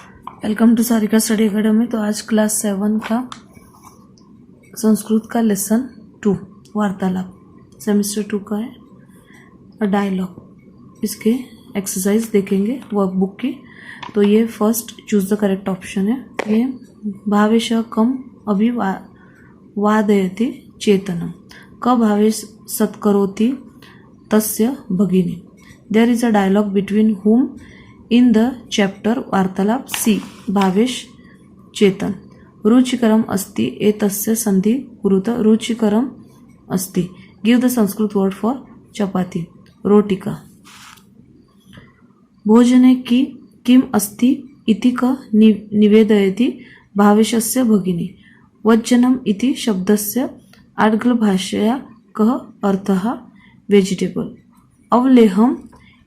Welcome to Sarika study academy. तो आज class 7 का संस्कृत का लेसन 2 वार्तालाप सेमेस्टर 2 का है डायलॉग। इसके एक्सरसाइज देखेंगे वर्कबुक की। तो ये first choose the correct option है। ये भावेश कम अभिवादयति चेतनम क भावेश सत्करोति तस्य भगिनी। There is a dialogue between whom in the chapter वार्तालाप सी भावेश चेतन। रुचिकरम अस्ति एतस्य संधि कुरुत रुचिकरम अस्ति। Give the Sanskrit word for chapati रोटिका। भोजने की किम अस्ति इति क निवेदयति भावेशस्य भगिनी। वज्जनम इति शब्दस्य आङ्ग्लभाषया कः अर्थः वेजिटेबल। अवलेहम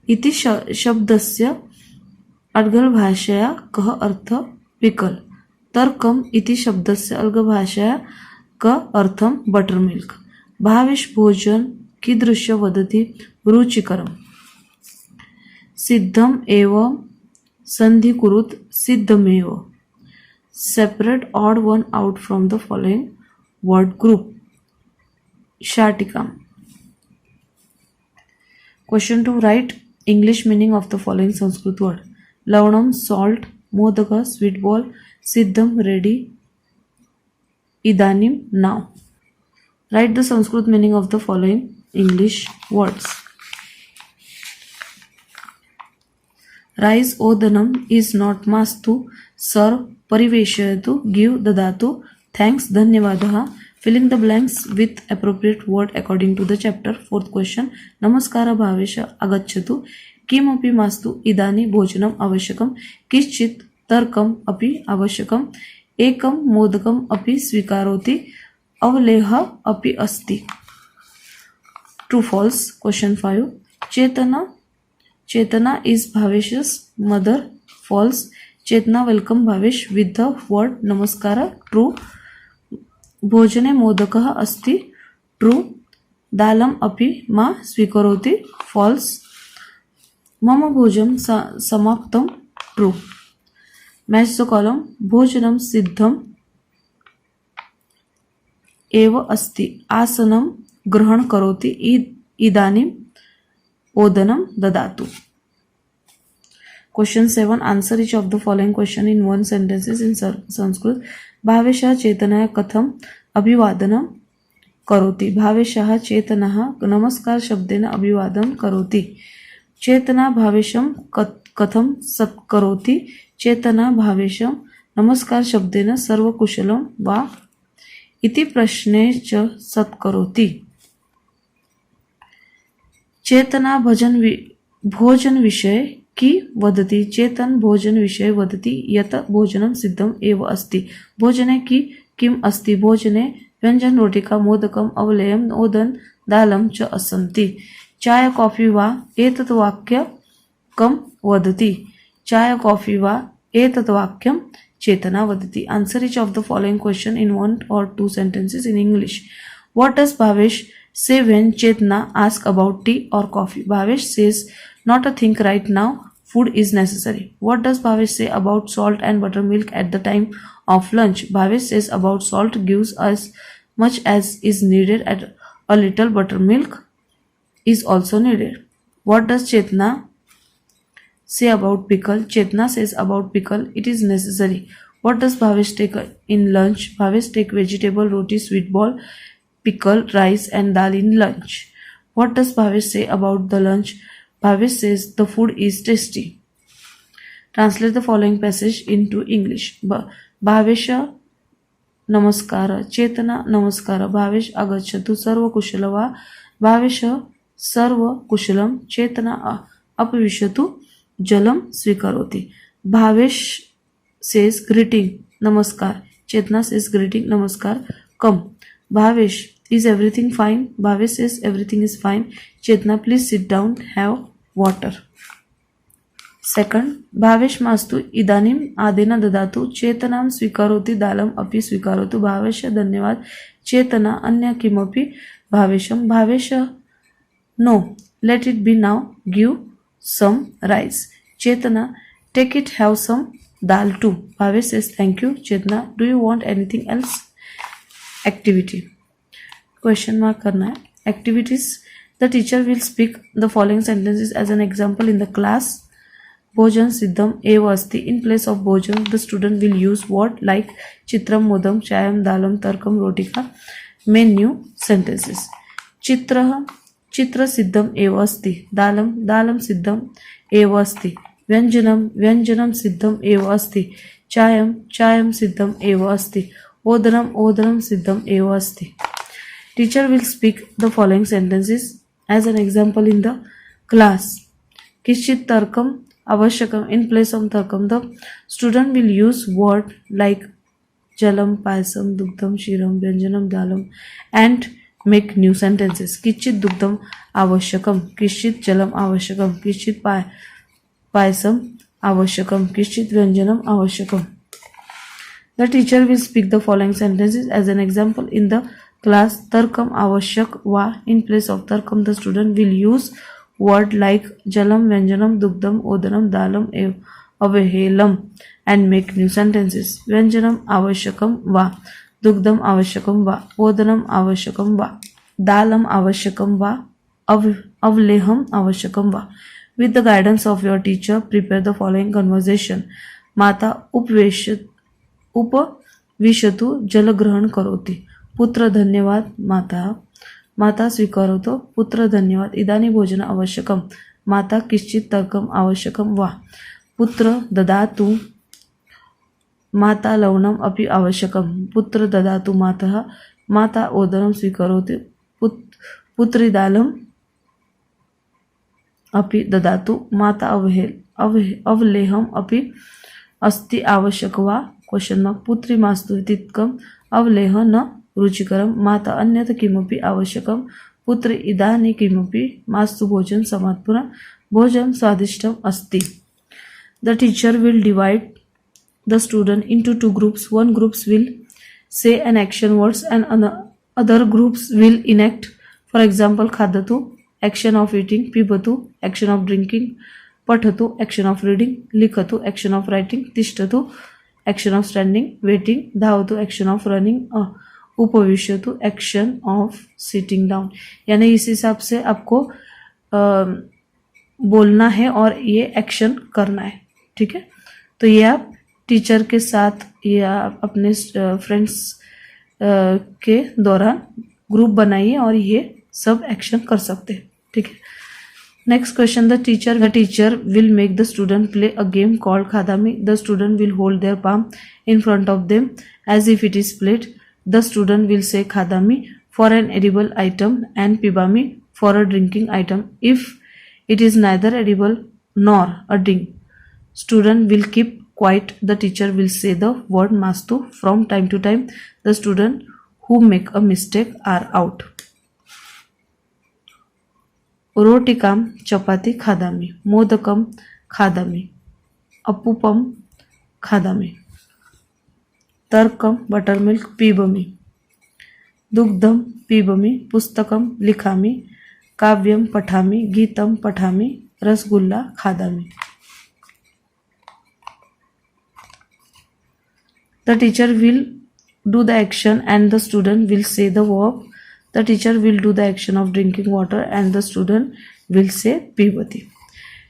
इति शब्दस्य आङ्ग्लभाषया कः अर्थ पिकल। तर्कम इति शब्दस्य आङ्ग्लभाषया क अर्थम बटर मिल्क। भावेश भोजन कीदृश वदति रुचिकरम। सिद्धम एवं संधि कुरुत सिद्धमेव। Separate odd one out from the following word group. शाटिका। Question 2. Write English meaning of the following Sanskrit word. Lavanam salt, modaka sweet ball, siddham ready, idanim now. Write the Sanskrit meaning of the following English words. Rice odanam is not mastu, serve, pariveshayatu, give, dadatu, thanks, dhanyavadah. Filling the blanks with appropriate word according to the chapter. Fourth question. Namaskara bhavesha agacchatu किमपि मास्तु इदानी भोजनम आवश्यकम किश्चित तर्कम अपि आवश्यकम एकम मोदकम अपि स्वीकारोति अवलेह अपि अस्ति। True false. Question 5. Chetana is भावेश's mother. False. Chetana welcome Bhavesh with the word namaskar. True. भोजने मोदकः अस्ति। ट्रू। दालम अपि मा स्वीकरोति। फॉल्स। मम भोजन समाप्तम। ट्रू। Match the column. भोजनम सिद्धम एव अस्ति। आसनं ग्रहण करोति इदानीम ओदनम ददातु। Question 7. Answer each of the following question in one sentences in Sanskrit. भावेशः चेतनः कथम अभिवादनं करोति। भावेशः चेतनः नमस्कार शब्देन अभिवादनं करोति। चेतना भावेशं कथम सत्करोति। चेतना भावेशं नमस्कार शब्देन सर्वकुशलं वा इति प्रश्ने च सत्करोति। चेतना भोजन विषये कि वदति। चेतन भोजन विषये वदति यत् भोजनं सिद्धम एव अस्ति। भोजने कि किम अस्ति। भोजने व्यंजन रोटिका मोदकम अवलेयम ओदन दालम च असन्ति। चाय कॉफी वा एतत् वाक्य कम वदति। चाय कॉफी वा एतत् वाक्यम चेतना वदति। Answer each of the following question in one or two sentences in English. What does Bhavesh say when Chetna asks about tea or coffee? Bhavesh says not a thing right now. Food is necessary. What does Bhavesh say about salt and buttermilk at the time of lunch? Bhavesh says about salt gives as much as is needed at a little buttermilk is also needed. What does Chetna say about pickle? Chetna says about pickle it is necessary. What does Bhavesh take in lunch? Bhavesh take vegetable, roti, sweet ball, pickle, rice and dal in lunch. What does Bhavesh say about the lunch? Bhavesh says the food is tasty. Translate the following passage into English. Bhavesh namaskara. Chetana namaskara. Bhavesh agacchatu sarva kushalava. Bhavesh sarva kushalam. Chetana apavishatu jalam swikaroti. Bhavesh says greeting namaskar. Chetna says greeting namaskar. Come. Bhavesh, is everything fine? Bhavesh says everything is fine. Chetna, please sit down, have water. Second. Bhavesh mastu idanim adena dadatu. Chetanam swikaroti dalam api swikaratu. Bhavesh धन्यवाद. Chetana anya kimapi bhavesham. Bhavesh no, let it be now. Give some rice. Chetana, take it, have some dal 2. Bhavesh says thank you. Chetna, do you want anything else? Activity. Question mark करना है. Activities. The teacher will speak the following sentences as an example in the class. Bhojan siddham eva asti. In place of bhojan, the student will use what like chitram modam chayam dalam tarkam rotika. Main new sentences. चित्र सिद्धम एव अस्ति. दालम सिद्धम एव अस्ति. व्यंजनम सिद्धम एव अस्ति. चायम सिद्धम एव अस्ति. ओदनम सिद्धम एव अस्ति. Teacher will speak the following sentences as an example in the class. किश्चित तर्कम आवश्यकम. In place of tarkam, the student will use word like jalam, payasam, dugdam, shiram, vyanjanam, dalam and make new sentences. किश्चित दुग्धम आवश्यकम. किश्चित Jalam आवश्यकम. किश्चित payasam आवश्यकम. किश्चित व्यंजनम आवश्यकम. The teacher will speak the following sentences as an example in the class. Tarkam आवश्यक वा. In place of tarkam, the student will use word like jalam, vyanjanam, dugdam, odanam, dalam, avahelam and make new sentences. Vyanjanam आवश्यकम वा. दुग्धम आवश्यकम वा. ओदनम आवश्यकम वा. दालम आवश्यकम वा. अवलेहम आवश्यकम वा. With the guidance of your teacher, prepare the following conversation. माता उपविशतु जलग्रहण करोति. पुत्र धन्यवाद माता. माता स्वीकरोतु. पुत्र धन्यवाद. इदानीं भोजन आवश्यकम. माता किश्चित् तर्कम आवश्यकम वा. पुत्र ददातु. माता लवणम अपि आवश्यकम. पुत्र ददातु मातः. माता ओदनम स्वीकरोति. पुत्री दालम अपि ददातु. माता अवलेहम अपि अस्ति आवश्यक वा. Question mark. पुत्री मास्तु तिक्कम. अवलेह न रुचिकरम. माता अन्यत् किमपि आवश्यकम. पुत्र इदानीं किमपि मास्तु. भोजन समाप्त. पुनः भोजन स्वादिष्टम अस्ति. The teacher will divide the student into two groups. One groups will say an action words and other groups will enact. For example, khadatu, action of eating. Pibatu, action of drinking. Pathatu, action of reading. Likhatu, action of writing. Tishtatu, action of standing, waiting. Dhavatu, action of running. Upavishatu, action of sitting down. यानी इस हिसाब से आपको बोलना है और ये action करना है. ठीक है, तो ये आप टीचर के साथ या अपने फ्रेंड्स के दौरान ग्रुप बनाइए और ये सब एक्शन कर सकते हैं. ठीक है. Next question. The teacher will make the student play a game called खादामी. The student will hold their palm in front of them as if it is plate. The student will say khadami for an edible item and pibami for a drinking item. If it is neither edible nor a drink, student will keep quiet. The teacher will say the word mastu. From time to time, the student who make a mistake are out. रोटिकाम चपाती खादामी. मोदकम खादामी. अपूपम खादामी. तर्कम buttermilk पीबमी. दुग्धम पीबमी. पुस्तकम लिखामी. काव्यम पठामी. गीतम पठामी. रसगुल्ला खादामी. The teacher will do the action and the student will say the verb. The teacher will do the action of drinking water and the student will say pibati.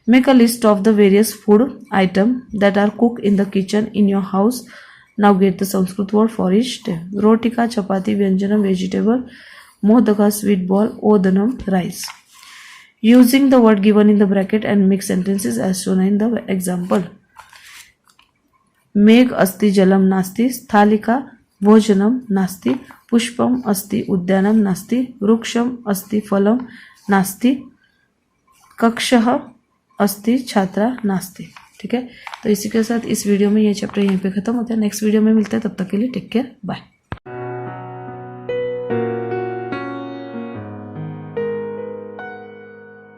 Make a list of the various food items that are cooked in the kitchen in your house. Now get the Sanskrit word for each day. Rotika, chapati, vyanjanam, vegetable. Modaka, sweet ball. Odanam, rice. Using the word given in the bracket and make sentences as shown in the example. मेघ अस्ति जलम नास्ति. स्थालिका भोजनम नास्ति. पुष्पम अस्ति उद्यानम नास्ति. वृक्षम अस्ति फलम नास्ति. कक्षः अस्ति छात्रा नास्ति. ठीक है, तो इसी के साथ इस वीडियो में ये चैप्टर यहीं पे खत्म होता है. नेक्स्ट वीडियो में मिलते हैं, तब तक के लिए टेक केयर, बाय.